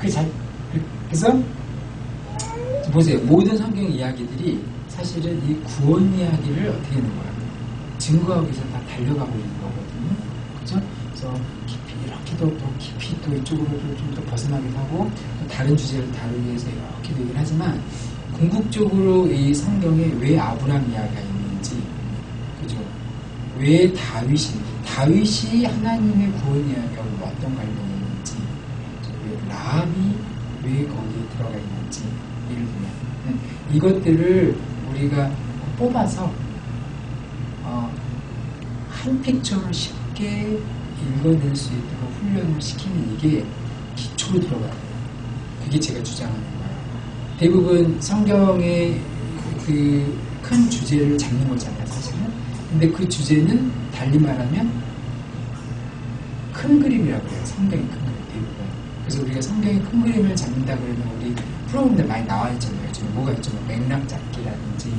그래서 보세요. 모든 성경 이야기들이 사실은 이 구원 이야기를 어떻게 하는 거야? 증거하기 위해서 다 달려가고 있는 거거든요. 그죠? 그래서 깊이 이렇게 또 깊이 또 이쪽으로 좀 더 벗어나기도 하고 또 다른 주제를 다루기 위해서 이렇게 얘기를 하지만 궁극적으로 이 성경에 왜 아브라함 이야기가 있는지, 그죠? 왜 다윗이 하나님의 구원 이야기하고 어떤 관련이 있는지, 왜 라합이 왜 거기에 들어가 있는지, 예를 들면 이것들을 우리가 뽑아서 한 픽처를 쉽게 읽어낼 수 있도록 훈련을 시키는 이게 기초로 들어가야 돼요. 그게 제가 주장하는 거예요. 대부분 성경의 그 큰 주제를 잡는 거잖아요, 사실은. 근데 그 주제는 달리 말하면 큰 그림이라고 해요. 성경의 큰 그림, 대부분. 그래서 우리가 성경의 큰 그림을 잡는다 그러면 우리 프로그램들 많이 나와 있잖아요. 요즘 뭐가 있죠? 맥락 잡기라든지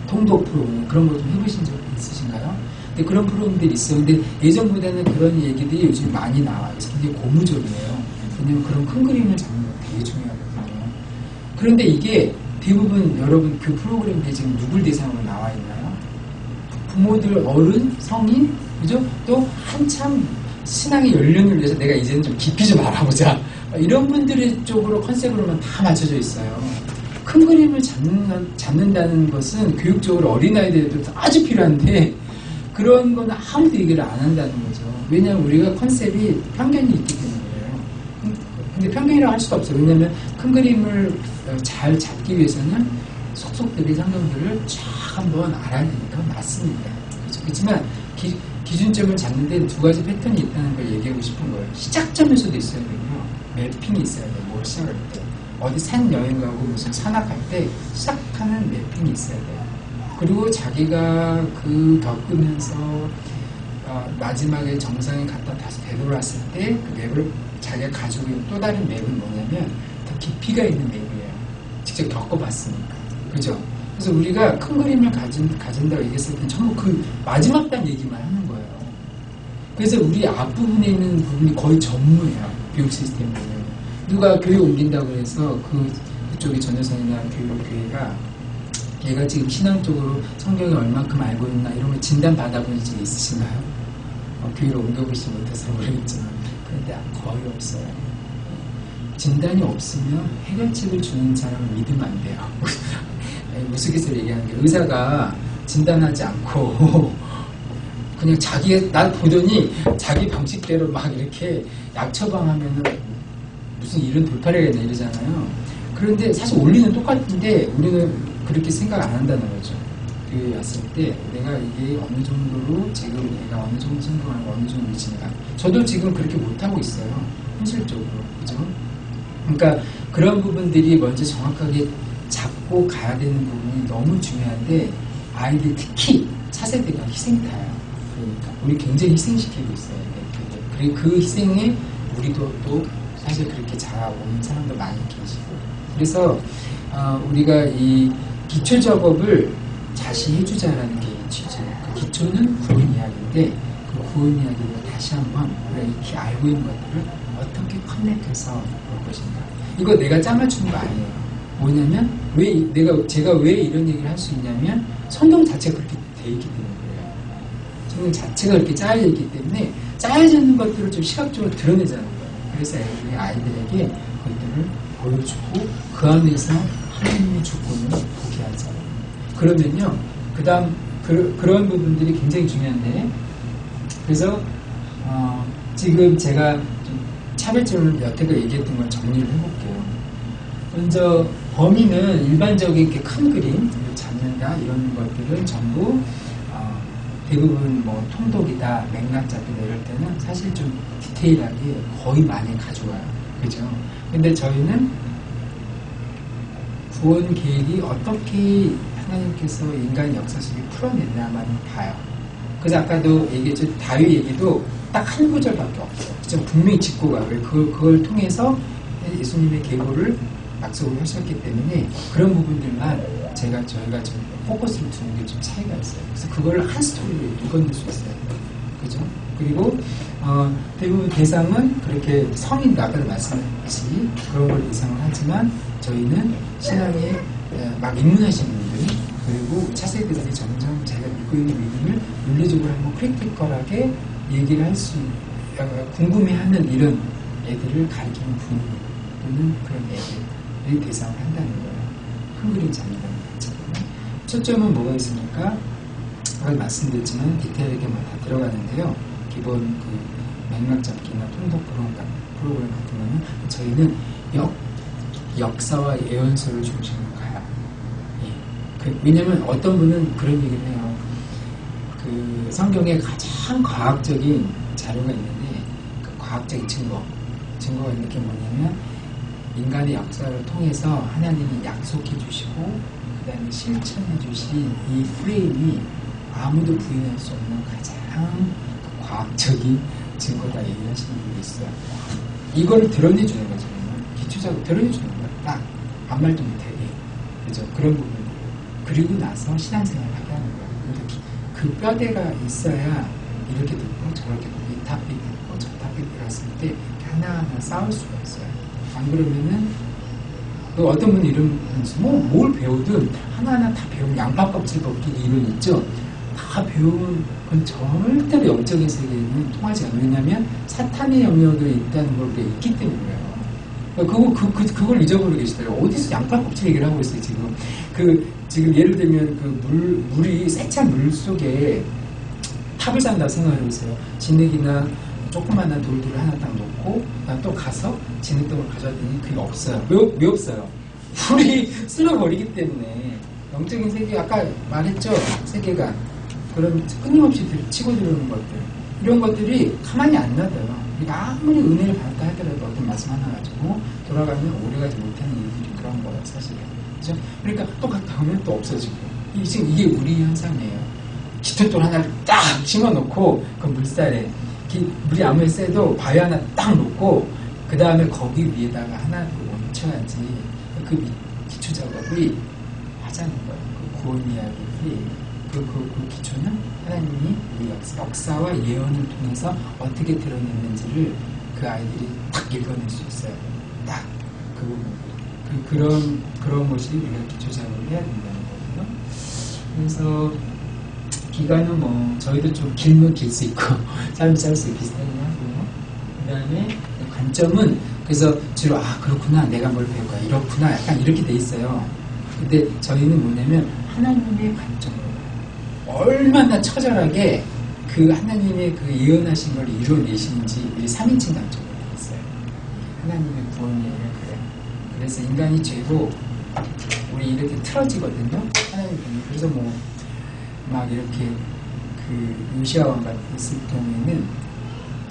통독 프로그램 그런 거 좀 해보신 적 있으신가요? 근데 그런 프로그램들이 있어요. 근데 예전보다는 그런 얘기들이 요즘 많이 나와요. 그래서 굉장히 고무적이에요. 왜냐면 그런 큰 그림을 잡는 거 되게 중요하거든요. 그런데 이게 대부분 여러분 그 프로그램들이 지금 누굴 대상으로 나와 있나요? 부모들, 어른, 성인, 그죠? 또 한참 신앙의 연령을 위해서 내가 이제는 좀 깊이 좀 알아보자. 이런 분들의 쪽으로 컨셉으로만 다 맞춰져 있어요. 큰 그림을 잡는다는 것은 교육적으로 어린아이들에도 아주 필요한데 그런 거는 아무도 얘기를 안 한다는 거죠. 왜냐하면 우리가 컨셉이 편견이 있기 때문이에요. 근데 편견이라고 할 수가 없어요. 왜냐하면 큰 그림을 잘 잡기 위해서는 속속들이 성경들을 쫙 한번 알아야 되니까 맞습니다. 그렇지만 기준점을 잡는 데 두 가지 패턴이 있다는 걸 얘기하고 싶은 거예요. 시작점에서도 있어야 되고요. 매핑이 있어야 돼요. 뭘 시작할 때. 어디 산 여행 가고 무슨 산악할 때 시작하는 매핑이 있어야 돼요. 그리고 자기가 그 겪으면서 마지막에 정상에 갔다 다시 되돌았을 때 그 맵을 자기가 가지고 있는 또 다른 맵은 뭐냐면 더 깊이가 있는 맵이에요. 직접 겪어봤으니까. 그죠? 그래서 우리가 큰 그림을 가진다고 얘기했을 때 전부 그 마지막 단 얘기만 하는 거예요. 그래서 우리 앞부분에 있는 부분이 거의 전무예요. 교육 시스템은. 누가 교회 옮긴다고 해서 그쪽이 전여선이나 교회가 얘가 지금 신앙적으로 성경을 얼만큼 알고 있나 이런 걸 진단 받아본 적 있으신가요? 교회를 옮겨보지 못해서 모르겠지만 그런데 거의 없어요. 진단이 없으면 해결책을 주는 사람을 믿으면 안 돼요. 무속에서 얘기하는 게 의사가 진단하지 않고 그냥 난 보더니 자기 방식대로 막 이렇게 약 처방하면은 무슨 이런 돌팔이가 이러잖아요. 그런데 사실 원리는 똑같은데 우리는 그렇게 생각 안 한다는 거죠. 교회에 왔을 때 내가 이게 어느 정도로 지금 내가 어느 정도 성공하고 어느 정도 위치인가. 저도 지금 그렇게 못하고 있어요. 현실적으로. 그죠? 그러니까 그런 부분들이 먼저 정확하게 잡고 가야 되는 부분이 너무 중요한데 아이들 특히 차세대가 희생타요. 그러니까 우리 굉장히 희생시키고 있어요. 그리고 그 희생에 우리도 또 사실 그렇게 자라온 사람도 많이 계시고 그래서 우리가 이 기초 작업을 다시 해주자라는 게 취지예요. 그 기초는 구원 이야기인데 그 구원 이야기를 다시 한번 우리가 익히 알고 있는 것들을 어떻게 커넥해서 볼 것인가. 이거 내가 짜맞춘 거 아니에요. 뭐냐면 제가 왜 이런 얘기를 할 수 있냐면 성경 자체가 그렇게 돼 있기 때문에 그래요. 성경 자체가 그렇게 짜여져 있기 때문에 짜여져 있는 것들을 좀 시각적으로 드러내자는 거예요. 그래서 아이들에게 그것들을 보여주고 그 안에서 하나님의 주권을 보게 하자. 그러면요, 그 다음 그런 부분들이 굉장히 중요한데 그래서 지금 제가 좀 차별점을 여태껏 얘기했던 걸 정리를 해볼게요. 먼저 범위는 일반적인 큰 그림 잡는다 이런 것들은 전부 대부분 뭐 통독이다 맥락 잡기다 이럴 때는 사실 좀 디테일하게 거의 많이 가져와요. 그죠? 근데 저희는 구원 계획이 어떻게 하나님께서 인간 역사 속에 풀어냈냐만 봐요. 그래서 아까도 얘기했죠. 다윗 얘기도 딱 한 구절밖에 없어요. 그죠? 분명히 짚고 가요. 그걸 통해서 예수님의 계보를 약속을 하셨기 때문에 그런 부분들만 저희가 좀 포커스를 두는 게 좀 차이가 있어요. 그래서 그걸 한 스토리로 읽어낼 수 있어요. 그죠? 그리고 대부분 대상은 그렇게 성인 아까도 말씀하셨듯이 그런 걸 대상을 하지만 저희는 신앙에 막 입문하시는 분들이 그리고 차세대들이 점점 자기가 믿고 있는 믿음을 윤리적으로 한번 크리티컬하게 얘기를 할 수 궁금해하는 이런 애들을 가리키는 분위 또는 그런 애들이 대상을 한다는 거예요. 큰 그림 자녀라는 거죠. 초점은 뭐가 있습니까? 아까 말씀드렸지만 디테일하게 다 들어가는데요. 기본 그 맥락 잡기나 통독 프로그램 같은 거는 저희는 역사와 예언서를 중심으로 가요. 예. 왜냐면 어떤 분은 그런 얘기를 해요. 그 성경에 가장 과학적인 자료가 있는데 그 과학적인 증거가 있는 게 뭐냐면 인간의 역사를 통해서 하나님이 약속해 주시고 그 다음에 실천해 주신 이 프레임이 아무도 부인할 수 없는 가장 과학적인 증거다 얘기하시는 분이 있어요. 이거를 드러내주는 거죠. 기초적으로 드러내주는 거예요. 딱 아무 말도 못하게. 그죠? 그런 부분들. 그리고 나서 신앙생활을 하게 하는 거예요. 그 뼈대가 있어야 이렇게 듣고 저렇게 듣고 이 탑픽 듣고 저 탑픽 들었을 때 하나하나 싸울 수가 있어요. 안 그러면은 어떤 분이 이런 뭘 배우든 하나하나 다 배우면 양파 껍질 벗기 이론 있죠. 다 배우면 그건 절대로 영적인 세계에는 통하지 않아요. 왜냐하면 사탄의 영역에 있다는 걸 우리가 있기 때문에 그래요. 그걸 잊어버리고 계시더라고요. 어디서 양파 껍질 얘기를 하고 있어요, 지금. 지금 예를 들면 물이 세찬 물 속에 탑을 산다고 생각해 보세요. 진흙이나 조그만한 돌들을 하나 딱 놓고, 난 또 가서 진흙덩을 가져왔더니 그게 없어요. 왜 없어요? 물이 쓸어버리기 때문에. 영적인 세계, 아까 말했죠? 세계가. 그럼 끊임없이 치고 들어오는 것들. 이런 것들이 가만히 안 놔둬요. 우리가 아무리 은혜를 받았다 하더라도 어떤 말씀 하나 가지고 돌아가면 오래가지 못하는 이유들이 그런 거예요, 사실은. 그죠? 그러니까 또 갔다 오면 또 없어지고. 지금 이게 우리 현상이에요. 기초돌 하나를 딱 심어놓고 그 물살에 물이 아무리 세도 바위 하나 딱 놓고 그 다음에 거기 위에다가 하나 멈춰야지 그 기초 작업이 하자는 거예요. 그 구원 이야기들이 그 기초는 하나님이 우리 역사와 예언을 통해서 어떻게 드러냈는지를 그 아이들이 딱 읽어낼 수 있어요. 딱 그 부분. 그런 것이 우리가 기초 작업을 해야 된다는 거거든요. 그래서 기간은 뭐 저희도 좀 길면 길 수 있고 짧으면 짧을 수 비슷하긴 하고요. 그 다음에 관점은 그래서 주로 그렇구나 내가 뭘 배울 거야 이렇구나 약간 이렇게 돼 있어요. 근데 저희는 뭐냐면 하나님의 관점으로 얼마나 처절하게 그 하나님의 그 예언하신 걸 이루어내시는지 우리 3인칭 관점으로 돼 있어요. 하나님의 구원이에요. 그래요. 그래서 인간이 죄로 우리 이렇게 틀어지거든요. 하나님 보면 그래서 막 이렇게 그 요시야 왕가 있을 경우에는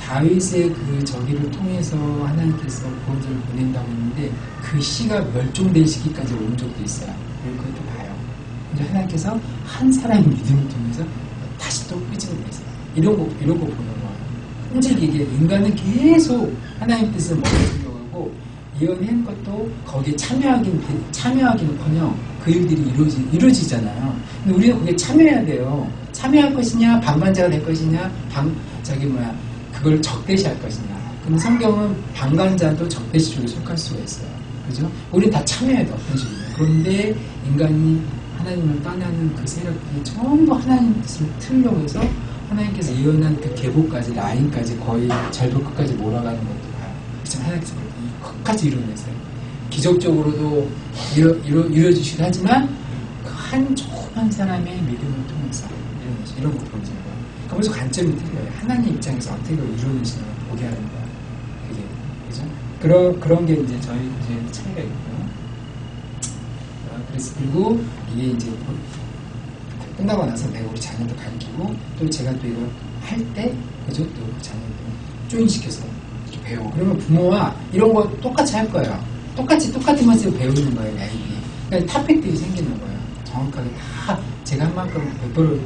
다윗의 그 저기를 통해서 하나님께서 구원자를 보낸다고 했는데 그 시가 멸종된 시기까지 온 적도 있어요. 그리고 그것도 봐요. 이제 하나님께서 한 사람의 믿음을 통해서 다시 또 끄집어내세요. 이런 거 보는 거예요. 끈질기게 인간은 계속 하나님 뜻을 먹으려고 하고 예언한 것도 거기에 참여하기는커녕 그 일들이 이루어지잖아요. 근데 우리는 거기에 참여해야 돼요. 참여할 것이냐, 방관자가 될 것이냐, 그걸 적대시할 것이냐. 그럼 성경은 방관자도 적대시 쪽에 속할 수가 있어요. 그죠? 우리는 다 참여해야 돼, 어떤 식으로. 그런데 인간이 하나님을 떠나는 그 세력들이 전부 하나님 뜻을 틀려고 해서 하나님께서 예언한 그 계보까지, 라인까지 거의 절벽 끝까지 몰아가는 것도 봐요. 그렇지만 하나님께서 끝까지 이루어내세요. 기적적으로도 이루어지시기도 하지만 그 한 조그만 사람의 믿음을 통해서 이런 거 보여주는 거예요. 그래서 관점이 틀려요. 하나님 입장에서 어떻게 이루어지시는 걸 보게 하는 거예요. 그죠? 그런 게 이제 저희 이제 차이가 있고요. 그래서 그리고 이게 이제 끝나고 나서 내가 우리 자녀도 가르치고 또 제가 또 이거 할 때 그죠? 또 자녀들 조인시켜서 이렇게 배우고 그러면 부모와 이런 거 똑같이 할 거예요. 똑같은 것을 배우는 거예요, 아이들이. 그러니까 탑픽들이 생기는 거예요. 정확하게 다 제가 한 만큼 100%를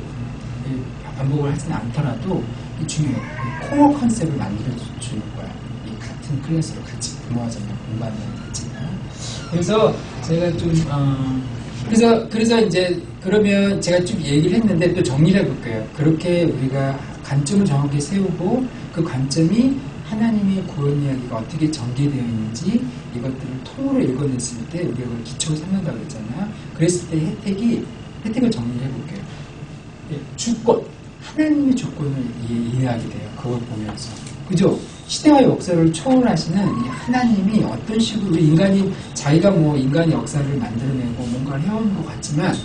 반복을 하지는 않더라도 중요해요. 코어 컨셉을 만들어주는 거예요. 이 같은 클래스로 같이 부모와 자녀 공부하는 같이. 그래서 제가 좀 그래서 이제 그러면 제가 좀 얘기를 했는데 또 정리를 해볼게요. 그렇게 우리가 관점을 정확히 세우고 그 관점이 하나님의 구원 이야기가 어떻게 전개되어 있는지 이것들을 통으로 읽어냈을 때 우리가 그걸 기초로 삼는다고 그랬잖아요. 그랬을 때 혜택을 정리를 해볼게요. 주권, 하나님의 주권을 이해하게 돼요. 그걸 보면서. 그죠? 시대와 역사를 초월하시는 이 하나님이 어떤 식으로 인간이 자기가 뭐 인간의 역사를 만들어내고 뭔가를 해오는 것 같지만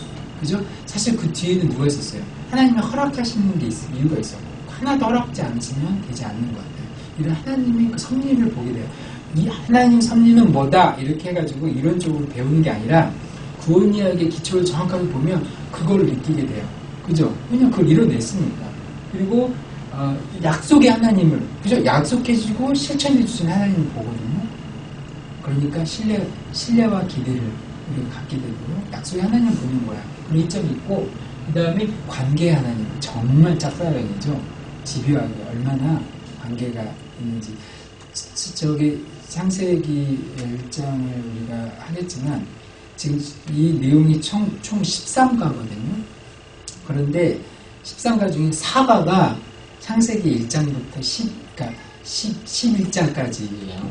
그죠? 사실 그 뒤에는 누가 있었어요? 하나님이 허락하시는 게 이유가 있었고 하나도 허락지 않으시면 되지 않는 것 같아요. 이런 하나님의 그 섭리를 보게 돼요. 이 하나님 섭리는 뭐다? 이렇게 해가지고 이론적으로 배우는 게 아니라 구원 이야기의 기초를 정확하게 보면 그걸 느끼게 돼요. 그죠? 왜냐면 그걸 이뤄냈으니까. 그리고 약속의 하나님을 그죠? 약속해주고 실천해주신 하나님을 보거든요. 그러니까 신뢰와 기대를 우리가 갖게 되고요. 약속의 하나님을 보는 거야. 그런 이점이 있고 그 다음에 관계의 하나님 정말 짝사랑이죠. 집요하게 얼마나 관계가 있는지 저기 창세기 1장을 우리가 하겠지만 지금 이 내용이 총 13가거든요. 그런데 13가 중에 4가가 창세기 1장부터 11장까지예요.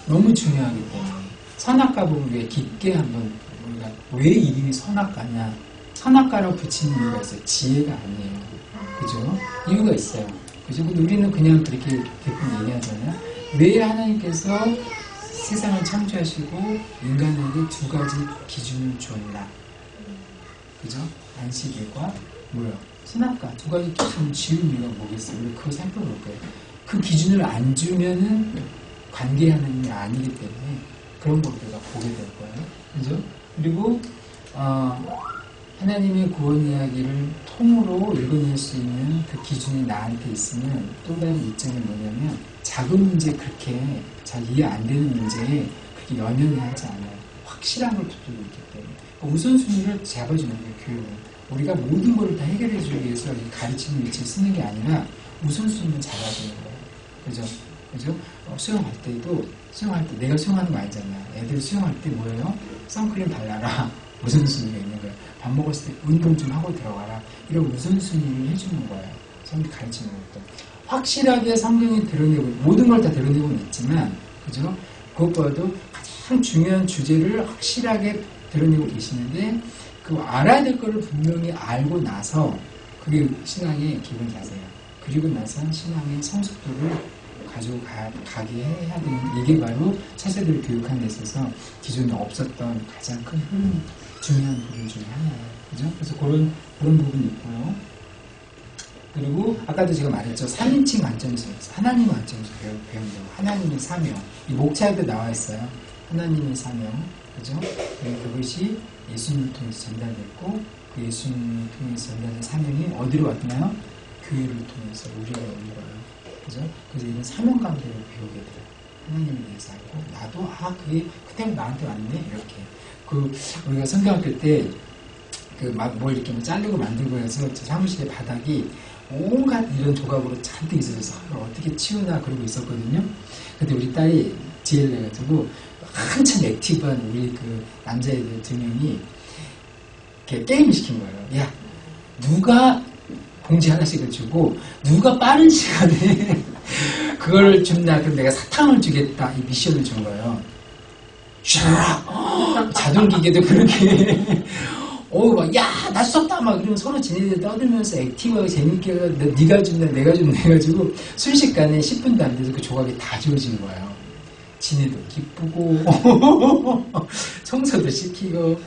너무 중요하기 때문에 선악과 보면 우리가 깊게 한번 우리가 왜 이름이 선악과냐 선악과라고 붙이는 이유가 있어요. 지혜가 아니에요. 그죠? 이유가 있어요. 그죠? 근데 우리는 그냥 그렇게 대충 얘기하잖아요. 왜 하나님께서 세상을 창조하시고 인간에게 두 가지 기준을 주었나? 그죠? 안식일과 뭐요? 선악과 두 가지 기준을 지은 이유가 뭐겠어요? 우리 그거 살펴볼 거예요. 그 기준을 안 주면은 관계하는 게 아니기 때문에 그런 걸 우리가 보게 될 거예요. 그죠? 그리고 하나님의 구원 이야기를 통으로 읽어낼 수 있는 그 기준이 나한테 있으면 또 다른 이점이 뭐냐면 작은 문제 그렇게 잘 이해 안 되는 문제에 그렇게 연연해 하지 않아요. 확실한 걸 붙들고 있기 때문에 우선순위를 잡아주는 거예요. 교육은 우리가 모든 걸 다 해결해 주기 위해서 가르치는 위치에 쓰는 게 아니라 우선순위를 잡아주는 거예요. 그죠? 그죠? 수영할 때도 수영할 때 내가 수영하는 거 아니잖아요. 애들 수영할 때 뭐예요? 선크림 발라라. 우선순위가 있는 거예요. 밥 먹었을 때 운동 좀 하고 들어가라. 이런 우선순위를 해주는 거예요. 성경 가르치는 것도. 확실하게 성경이 드러내고, 모든 걸 다 드러내고는 있지만, 그죠? 그것보다도 가장 중요한 주제를 확실하게 드러내고 계시는데, 그 알아야 될 거를 분명히 알고 나서, 그게 신앙의 기본 자세예요. 그리고 나서 신앙의 성숙도를 가지고 가게 해야 되는, 이게 바로 차세대를 교육하는 데 있어서 기존에 없었던 가장 큰 흐름, 중요한 부분 중에 하나예요. 그죠? 그래서 그런 부분이 있고요. 그리고 아까도 제가 말했죠. 3인칭 관점에서 하나님 관점에서 배운다고. 하나님의 사명. 이 목차에도 나와 있어요. 하나님의 사명. 그죠? 그리고 그것이 예수님을 통해서 전달됐고 그 예수님을 통해서 전달된 사명이 어디로 왔나요? 교회를 통해서 우리가 오는 거예요. 그죠? 그래서 이런 사명감들을 배우게 돼요. 하나님에 대해서 알고 나도 그게 그때는 나한테 왔네 이렇게. 우리가 성경학교 때 뭘 이렇게 자르고 만들고 해서 저 사무실의 바닥이 온갖 이런 조각으로 잔뜩 있어서 어떻게 치우나 그러고 있었거든요. 근데 우리 딸이 지혜를 내가지고 한참 액티브한 우리 그 남자애들 2명이 이렇게 게임을 시킨 거예요. 야, 누가 봉지 하나씩을 주고 누가 빠른 시간에 그걸 준다. 그럼 내가 사탕을 주겠다. 이 미션을 준 거예요. 샤! 자동기계도 그렇게 나 썼다 막 이러면 서로 지네들 떠들면서 액티브하게 재밌게 네가 준다 내가 준다 해가지고 순식간에 10분도 안 돼서 그 조각이 다 지워진 거예요. 지네도 기쁘고 청소도 시키고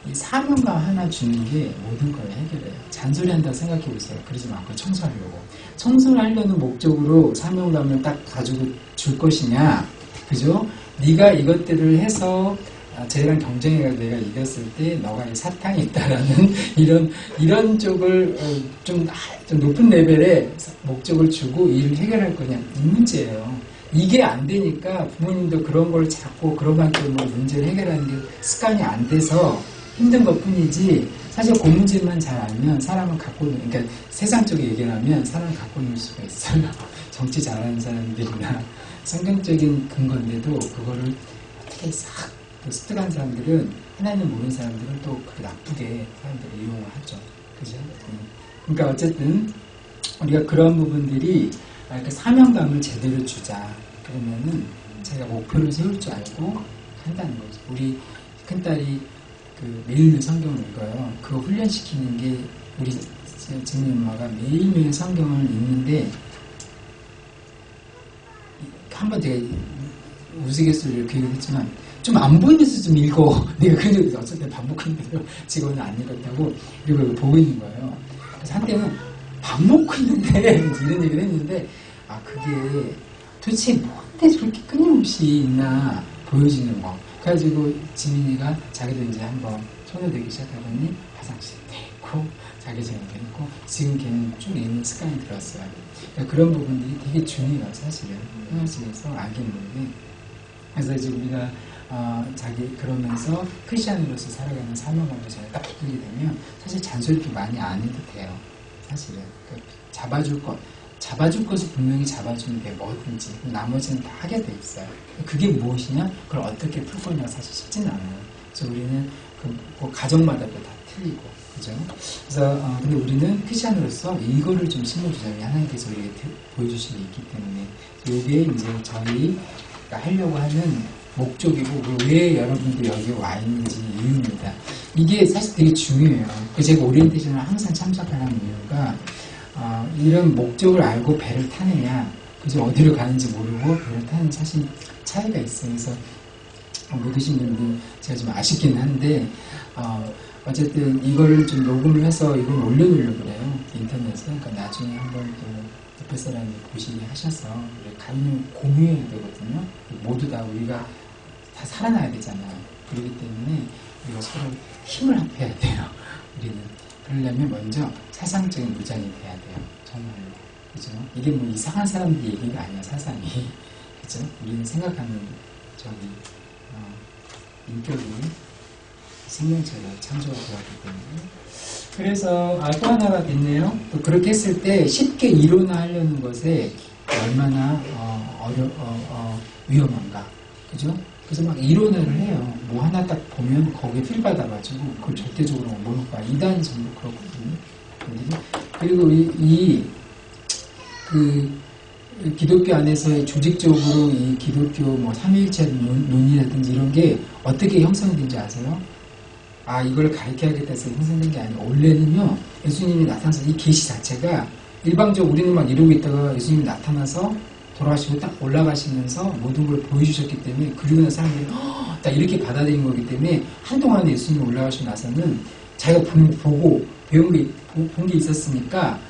이 사명감 하나 주는 게 모든 걸 해결해요. 잔소리한다고 생각해 보세요. 그러지 말고 청소하려고. 청소를 하려는 목적으로 사명감을 딱 가지고 줄 것이냐, 그죠? 네가 이것들을 해서 쟤랑 경쟁해가지고 내가 이겼을 때 너가 사탕이 있다라는 이런 쪽을 좀 높은 레벨의 목적을 주고 일을 해결할 거냐, 이 문제예요. 이게 안 되니까 부모님도 그런 걸 자꾸 그런 관점으로 문제를 해결하는 게 습관이 안 돼서 힘든 것 뿐이지, 사실 그 문제만 잘 알면 사람을 갖고 그러니까 세상적으로 얘기하면 사람을 갖고 놀 수가 있어요. 정치 잘하는 사람들이나 성경적인 근거인데도 그거를 어떻게 싹 습득한 사람들은, 하나님 모르는 사람들은 또 그렇게 나쁘게 사람들이 이용을 하죠. 그죠? 그러니까 어쨌든 우리가 그런 부분들이 그 사명감을 제대로 주자. 그러면은 제가 목표를 세울 줄 알고 한다는 거죠. 우리 큰딸이 그 매일매일 성경을 읽어요. 그거 훈련시키는 게 우리 지민 엄마가 매일매일 성경을 읽는데 한번 제가 우스갯소리로 이렇게 얘기했지만 좀 안 보이면서 좀 읽어. 내가 그런 적이 어쩔 때 반복했는데도 지금은 안 읽었다고 그리고 보고 있는 거예요. 그래서 한때는 밥 먹고 있는데 이런 얘기를 했는데 그게 도대체 뭔데 저렇게 끊임없이 있나 보여지는 거. 그래가지고 지민이가 자기도 이제 한번 손을 대기 시작하더니 화장실 대고 자기 전에 대고 지금 걔는 쭉 읽는 습관이 들었어요. 그러니까 그런 부분들이 되게 중요해요. 사실은 생활속에서 알게 모르게. 그래서 이제 우리가 자기 그러면서 크리스찬으로서 살아가는 사명감을 제가 딱 붙들게 되면 사실 잔소리도 많이 안 해도 돼요. 사실은 잡아줄 것을 분명히 잡아주면 돼. 뭐든지 나머지는 다 하게 돼 있어요. 그게 무엇이냐? 그걸 어떻게 풀 거냐 사실 쉽진 않아요. 그래서 우리는 그 가정마다도 다 틀리고 그죠? 그래서 근데 우리는 크리스찬으로서 이거를 좀 심어주자면 하나님께서 우리에게 보여주신 게 있기 때문에 이게 이제 저희가 하려고 하는 목적이고 왜 여러분들 여기 와 있는지 이유입니다. 이게 사실 되게 중요해요. 제가 오리엔테이션을 항상 참석하는 이유가 이런 목적을 알고 배를 타느냐, 그죠? 어디로 가는지 모르고 배를 타는 사실 차이가 있어요. 그래서 못 오신 분들 제가 좀 아쉽긴 한데 어쨌든 이걸 좀 녹음을 해서 이걸 올려놓으려고 그래요. 인터넷에. 그러니까 나중에 한번 또 옆에 사람이 보시게 하셔서 강의 공유해야 되거든요. 모두 다 우리가 다 살아나야 되잖아요. 그렇기 때문에 우리가 서로 힘을 합해야 돼요. 우리는. 그러려면 먼저 사상적인 무장이 돼야 돼요. 정말로. 그죠? 이게 뭐 이상한 사람들 얘기가 아니야, 사상이. 그죠? 우리는 생각하는 인격이 생명체로 창조가 되었기 때문에. 그래서 또 하나가 있네요. 또 그렇게 했을 때 쉽게 이론화하려는 것에 얼마나 위험한가. 그죠? 그래서 막 이론화를 해요. 뭐 하나 딱 보면 거기에 필 받아가지고 그걸 절대적으로 못 봐. 이단이 전부 그렇거든요. 그리고 기독교 안에서의 조직적으로 이 기독교 뭐 삼위일체 논의라든지 이런 게 어떻게 형성된지 아세요? 이걸 가르쳐야겠다 해서 형성된 게 아니에요. 원래는요, 예수님이 나타나서 이 계시 자체가 일방적으로 우리는 막 이러고 있다가 예수님이 나타나서 돌아가시고 딱 올라가시면서 모든 걸 보여주셨기 때문에 그리고 나서 사람들이 딱 이렇게 받아들인 거기 때문에 한동안 예수님이 올라가시고 나서는 자기가 보고 본 게 있었으니까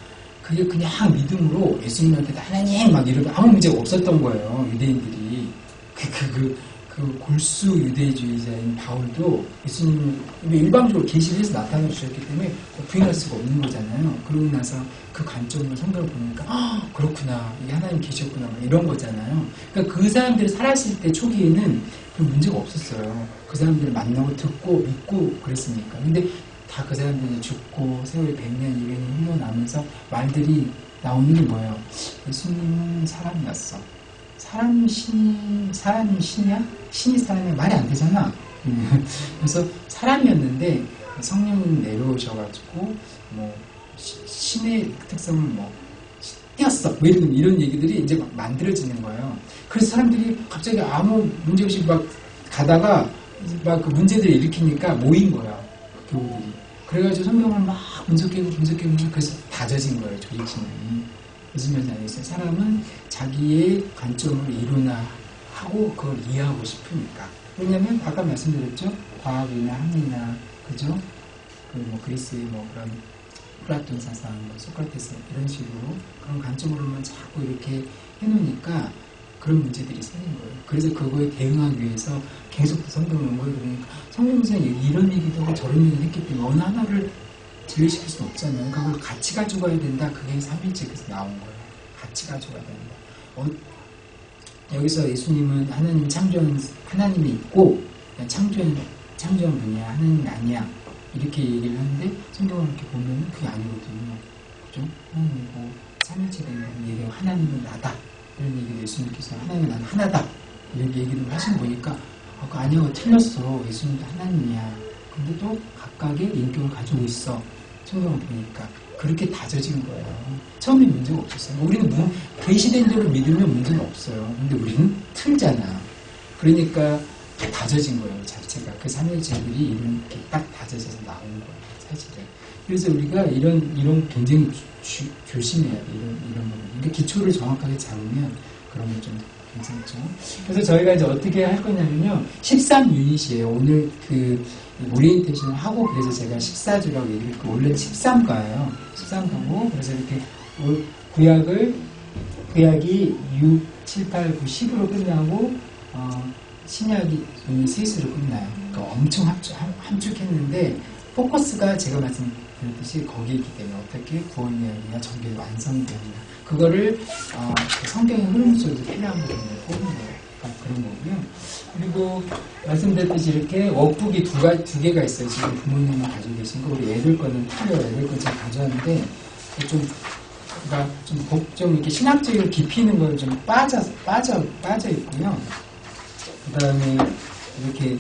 그게 그냥 믿음으로 예수님한테 하나님 막 이러고 아무 문제가 없었던 거예요. 유대인들이. 그 골수 유대주의자인 바울도 예수님을 일방적으로 계시를 해서 나타나 주셨기 때문에 부인할 수가 없는 거잖아요. 그러고 나서 그 관점으로 성경을 보니까 그렇구나, 이 하나님 계셨구나 이런 거잖아요. 그러니까 그 사람들이 살았을 때 초기에는 별 문제가 없었어요. 그 사람들을 만나고 듣고 믿고 그랬으니까. 근데 다 그 사람들이 죽고 세월이 100년, 200년 흘러나면서 말들이 나오는 게 뭐예요? 예수님은 사람이었어. 사람이 신이야? 신이 사람이 말이 안 되잖아. 그래서 사람이었는데 성령님 내려오셔가지고 뭐 신의 특성을 뭐 띄었어. 뭐 이런 얘기들이 이제 막 만들어지는 거예요. 그래서 사람들이 갑자기 아무 문제 없이 막 가다가 막 그 문제들을 일으키니까 모인 거야. 그 교우들이. 그래가지고 성경을 막 분석해보고 그래서 다져진 거예요. 조직신이. 무슨 말인지 알겠어요? 사람은 자기의 관점을 이론화하고 그걸 이해하고 싶으니까. 왜냐면 아까 말씀드렸죠? 과학이나 학이나 그죠? 그리스의 그런 플라톤 사상, 소크라테스 이런 식으로 그런 관점으로만 자꾸 이렇게 해놓으니까 그런 문제들이 생긴 거예요. 그래서 그거에 대응하기 위해서 계속 성경을 온 거예요. 그러니까 성경에서 이런 얘기도 하고 저런 얘기를 했기 때문에 어느 하나를 제외시킬 수는 없잖아요. 그걸 같이 가져가야 된다. 그게 삼위일체에서 나온 거예요. 같이 가져가야 된다. 여기서 예수님은 하나님 창조한 하나님이 있고 창조한 분이야. 하나님이 아니야. 이렇게 얘기를 하는데 성경을 이렇게 보면 그게 아니거든요. 그죠? 하나님이고 삼위일체 되는 얘기가 하나님은 나다. 이런 얘기를 예수님께서 하나님은 난 하나다. 이런 얘기를 하신 거 보니까 아니요. 틀렸어. 예수님도 하나님이야. 근데 또 각각의 인격을 가지고 있어. 성경을 보니까. 그렇게 다져진 거예요. 처음에 문제가 없었어요. 우리는 계시된 대로 믿으면 문제는 없어요. 근데 우리는 틀잖아. 그러니까 다져진 거예요, 자체가. 그 삼일체들이 이렇게 딱 다져져서 나온 거예요, 사실은. 그래서 우리가 이런 굉장히 조심해야 돼, 이런 부분. 그러니까 기초를 정확하게 잡으면 그런 게 좀 괜찮죠. 그래서 저희가 이제 어떻게 할 거냐면요, 13유닛이에요. 오늘 그 오리엔테이션을 하고, 그래서 제가 14주라고 얘기했고, 원래는 13과예요. 13과고, 그래서 이렇게 구약이 6, 7, 8, 9, 10으로 끝나고, 신약이 셋으로 끝나요. 그러니까 엄청 함축했는데, 포커스가 제가 말씀드렸듯이 거기에 있기 때문에 어떻게 구원 이야기가 전개 완성이 되느냐. 그거를 성경의 흐름 속에서 필요한 부분을 뽑는 거예요. 그런 거고요. 그리고 말씀드렸듯이 이렇게 워크북이 두 개가 있어요. 지금 부모님이 가지고 계신 거. 우리 애들 거는 틀려요. 애들 거 제가 가져왔는데 좀 이렇게 신학적으로 깊이 있는 건 좀 빠져 있고요. 그 다음에 이렇게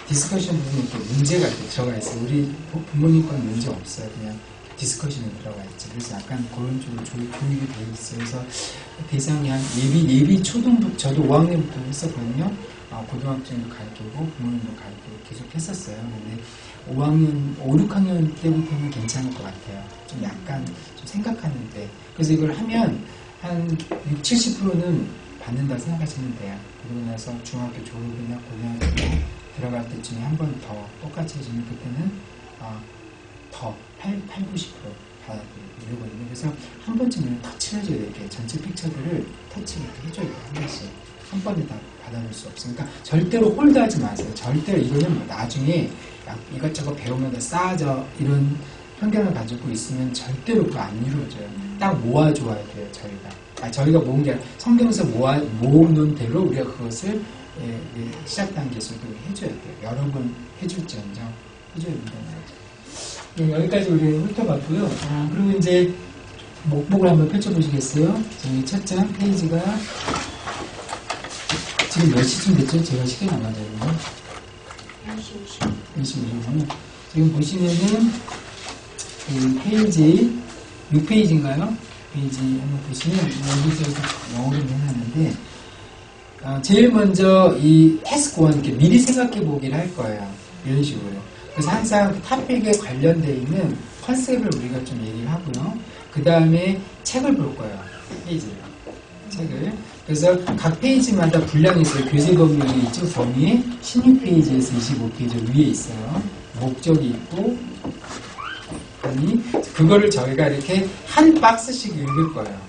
디스커션 부분에 이렇게 문제가 이렇게 들어가 있어요. 우리 부모님 건 문제 없어요. 그냥 디스커션에 들어가 있죠. 그래서 약간 그런 쪽으로 교육이 되어 있어요. 그래서 대상이 한 예비 초등부, 저도 5학년부터 했었거든요. 고등학생도 가르치고 부모님도 가르치고 계속 했었어요. 근데 5학년, 5, 6학년 때부터는 괜찮을 것 같아요. 좀 약간 좀 생각하는데. 그래서 이걸 하면 한 60, 70%는 받는다고 생각하시면 돼요. 그러고 나서 중학교 졸업이나 고등학교 들어갈 때쯤에 한 번 더 똑같이 해주면 그때는 더 80, 90% 받아들이거든요. 그래서 한 번쯤은 터치를 해줘야 돼요. 이렇게 전체 픽처들을 터치를 해줘야 돼요. 한 번씩. 한 번에 다 받아볼 수 없으니까 절대로 홀드하지 마세요. 절대로 이거는 뭐 나중에 이것저것 배우면 다 쌓아져 이런 편견을 가지고 있으면 절대로 그거 안 이루어져요. 딱 모아줘야 돼요. 저희가 모은 게 아니라 성경에서 모으는 대로 우리가 그것을 시작 단계에서도 해줘야 돼요. 여러 번 해줄지언정 해줘야 된다는 거죠. 여기까지 우리 훑어봤고요. 그리고 이제 목록을 한번 펼쳐보시겠어요? 저희 첫 장 페이지가 지금 몇 시쯤 됐죠? 제가 시간이 안 맞아요. 10시 50분. 지금 보시면은 그 페이지 6페이지인가요? 페이지 한번 보시면 여기서 영어로 해놨는데 제일 먼저 이 태스크 1 이렇게 미리 생각해 보기를 할 거예요. 이런 식으로. 그래서 항상 그 탑픽에 관련되어 있는 컨셉을 우리가 좀 얘기를 하고요. 그 다음에 책을 볼 거예요. 책을. 그래서 각 페이지마다 분량이 있어요. 교재 범위에 있죠. 범위에 16페이지에서 25페이지 위에 있어요. 목적이 있고 그거를 저희가 이렇게 한 박스씩 읽을 거예요.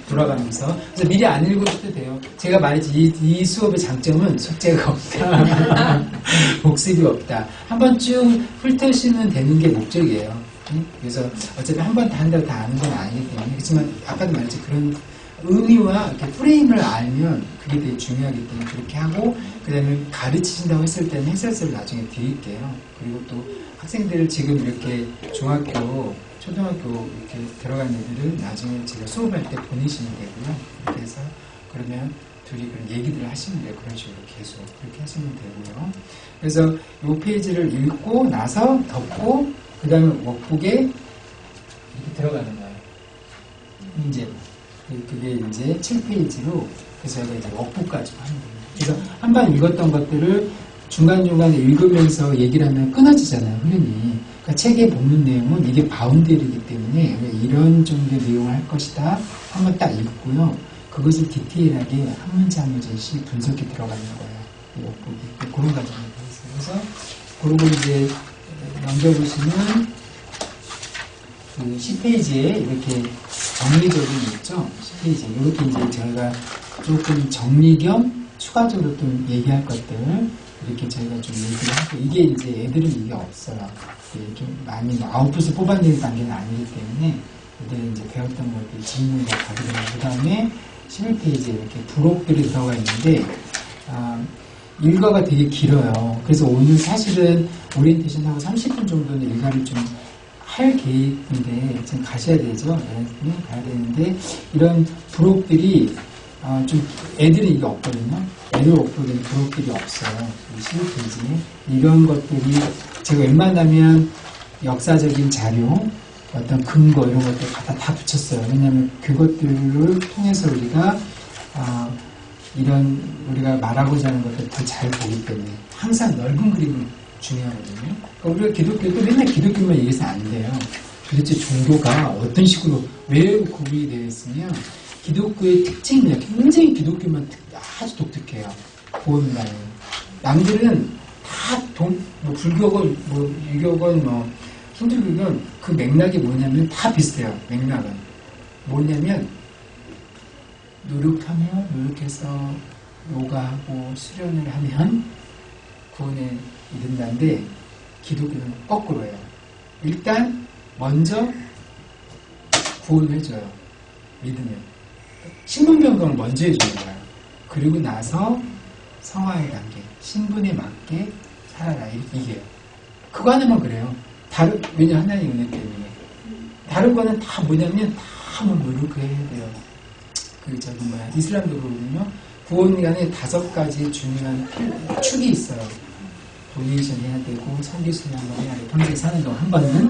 돌아가면서. 그래서 미리 안 읽어도 돼요. 제가 말했지, 이 수업의 장점은 숙제가 없다. 복습이 없다. 한번 쭉 훑으시면 되는 게 목적이에요. 그래서 어차피 한 번 다 한다고 다 아는 건 아니기 때문에. 그렇지만 아까도 말했지, 그런 의미와 이렇게 프레임을 알면 그게 되게 중요하기 때문에 그렇게 하고, 그 다음에 가르치신다고 했을 때는 해설서를 나중에 드릴게요. 그리고 또 학생들을 지금 이렇게 중학교, 초등학교 이렇게 들어간 애들을 나중에 제가 수업할 때 보내시면 되고요. 그렇게 해서 그러면 둘이 그런 얘기들을 하시면 돼요. 그런 식으로 계속 그렇게 하시면 되고요. 그래서 이 페이지를 읽고 나서 덮고 그 다음에 워크북에 이렇게 들어가는 거예요. 이제 그게 이제 7페이지로 그래서 저희가 이제 워크북까지 하는 거예요. 그래서 한 번 읽었던 것들을 중간중간에 읽으면서 얘기를 하면 끊어지잖아요, 흐름이. 그러니까 책의 본문 내용은 이게 바운드리기 때문에 이런 정도의 내용을 할 것이다. 한번 딱 읽고요. 그것을 디테일하게 한 문제 한 문제씩 분석해 들어가는 거예요. 이 워크북이. 그런 과정이 되어 있어요. 그래서 그러고 이제 넘겨보시면 그 10페이지에 이렇게 정리적인 있죠? 10페이지. 이렇게 이제 저희가 조금 정리 겸 추가적으로 또 얘기할 것들 이렇게 저희가 좀 얘기를 하고, 이게 이제 애들은 이게 없어요. 이렇게 많이 아웃풋을 뽑아내는 단계는 아니기 때문에 애들은 이제 배웠던 것들 질문과 답을 하고, 그 다음에 11페이지에 이렇게 부록들이 들어가 있는데, 일과가 되게 길어요. 그래서 오늘 사실은 오리엔테이션하고 30분 정도는 일과를 좀 할 계획인데, 지금 가셔야 되죠. 가야 되는데, 이런 부록들이 좀 애들은 이게 없거든요. 애들 워크북에는 부록들이 없어요. 11페이지에. 이런 것들이 제가 웬만하면 역사적인 자료, 어떤 근거 이런 것들 갖다 다 붙였어요. 왜냐하면 그것들을 통해서 우리가 이런 우리가 말하고자 하는 것들을 더 잘 보기 때문에 항상 넓은 그림이 중요하거든요. 그러니까 우리가 기독교도 맨날 기독교만 얘기해서 안 돼요. 도대체 종교가 어떤 식으로 왜 구분이 되어 있으면 기독교의 특징이에요. 굉장히 기독교만 아주 독특해요. 구원이라는. 남들은 다 뭐 불교건 뭐 유교건 뭐 힌두교건 그 맥락이 뭐냐면 다 비슷해요. 맥락은 뭐냐면 노력해서 요가하고 수련을 하면 구원에 이른다는데 기독교는 거꾸로예요. 일단 먼저 구원을 해줘요. 믿으면 신분변경을 먼저 해주는 거예요. 그리고 나서 성화의 단계, 신분에 맞게 살아라 이게요. 그거 하나만 그래요. 왜냐 하나님 은혜 때문에. 다른 거는 다 뭐냐면 다 뭐 노력해야 돼요. 이슬람도 그러거든요. 구원간에 5가지 중요한 축이 있어요. 도네이션 해야 되고, 성기순 한번 해야 되고, 평생 사는 동안 한 번은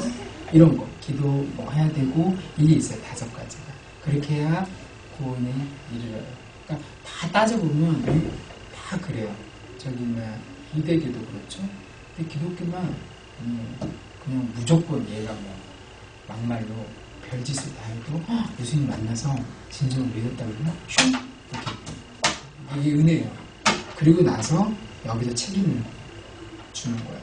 이런 거, 기도 뭐 해야 되고, 이게 있어요. 5가지가. 그렇게 해야 구원에 이르러요. 그러니까 다 따져보면 다 그래요. 유대교도 그렇죠. 근데 기독교만 그냥 무조건 얘가 뭐 막말로 별짓을 다 해도 예수님 만나서 진정을 믿었다고 그러면 슝! 이렇게. 이게 은혜예요. 그리고 나서 여기서 책임을 주는 거예요.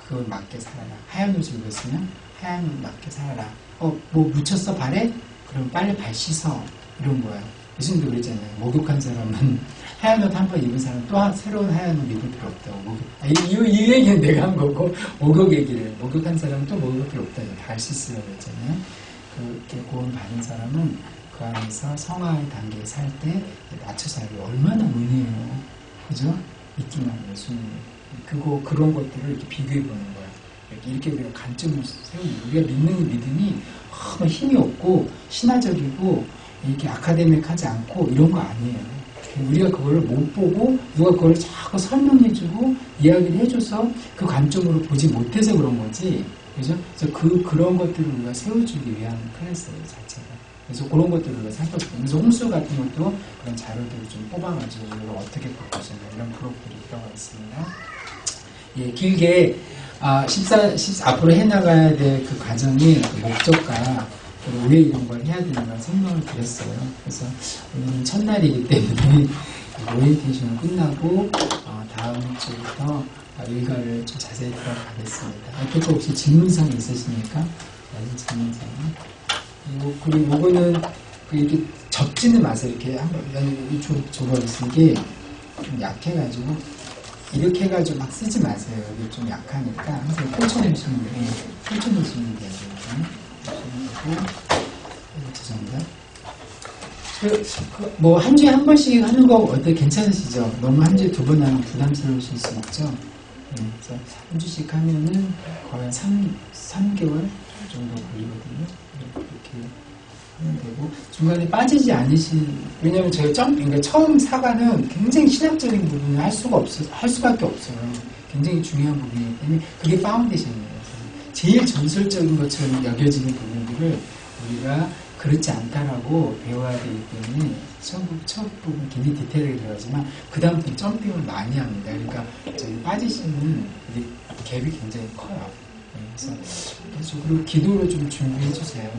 그걸 맞게 살아라. 하얀 옷을 입었으면 하얀 옷 맞게 살아라. 뭐 묻혔어 발에? 그럼 빨리 발 씻어. 이런 거예요. 예수님도 그랬잖아요. 목욕한 사람은 하얀 옷 한 번 입은 사람은 또 새로운 하얀 옷 입을 필요 없다고. 이 얘기는 내가 한 거고, 목욕 얘기를. 목욕한 사람은 또 목욕할 필요 없다고. 발 씻으라고 그랬잖아요. 그렇게 구원 받은 사람은 그 안에서 성화의 단계에 살 때 맞춰 살기 얼마나 은혜예요. 그죠? 믿기만 예수님. 그런 것들을 이렇게 비교해 보는 거야. 이렇게 우리가 관점을 세우는 거야. 우리가 믿는 믿음이 힘이 없고, 신화적이고, 이렇게 아카데믹하지 않고, 이런 거 아니에요. 우리가 그걸 못 보고, 누가 그걸 자꾸 설명해주고, 이야기를 해줘서 그 관점으로 보지 못해서 그런 거지. 그죠? 그래서 그런 것들을 우리가 세워주기 위한 클래스 자체가. 그래서 그런 것들을 우리가 살펴보고. 그래서 홍수 같은 것도 그런 자료들을 좀 뽑아가지고 우리가 어떻게 바꾸시나 이런 프로필이 들어가 있습니다. 예, 길게, 앞으로 해나가야 될 그 과정이 그 목적과 왜 이런 걸 해야 되는가 설명을 드렸어요. 그래서 오늘은 첫날이기 때문에 오리엔테이션은 끝나고, 다음 주부터 일과를 좀 자세히 들어가겠습니다. 그것도 혹시 질문사항이 있으십니까? 질문사항. 그리고 요거는 이렇게 접지는 마세요. 이렇게 한번 줘버렸으니 이게 좀 약해가지고 이렇게 해가지고 막 쓰지 마세요. 이게 좀 약하니까 항상 펼쳐놓으시면 돼요. 죄송합니다. 뭐 한 주에 한 번씩 하는 거 어때 괜찮으시죠? 너무 한 주에 2번 하면 부담스러우실 수 있죠? 그래서 한 주씩 하면은 거의 3개월 정도 걸리거든요. 이렇게 하면 되고 중간에 빠지지 않으신 왜냐면 제가 그러니까 처음 사과는 굉장히 신학적인 부분을 할 수밖에 없어요. 굉장히 중요한 부분이기 때문에 그게 파운데이션이에요. 제일 전설적인 것처럼 여겨지는 부분들을 우리가 그렇지 않다라고 배워야 되기 때문에 첫 부분 굉장히 디테일하게 들어가지만 그 다음부터 점핑을 많이 합니다. 그러니까 저희 빠지시는 갭이 굉장히 커요. 그래서 그리고 기도로 좀 준비해 주세요.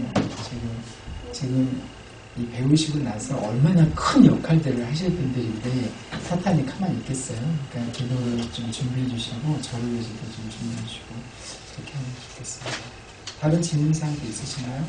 지금 이 배우시고 나서 얼마나 큰 역할들을 하실 분들인데 사탄이 가만히 있겠어요. 그러니까 기도를 좀 준비해 주시고 저를 위해서도 좀 준비해 주시고 그렇게 하면 좋겠습니다. 다른 질문사항도 있으신가요?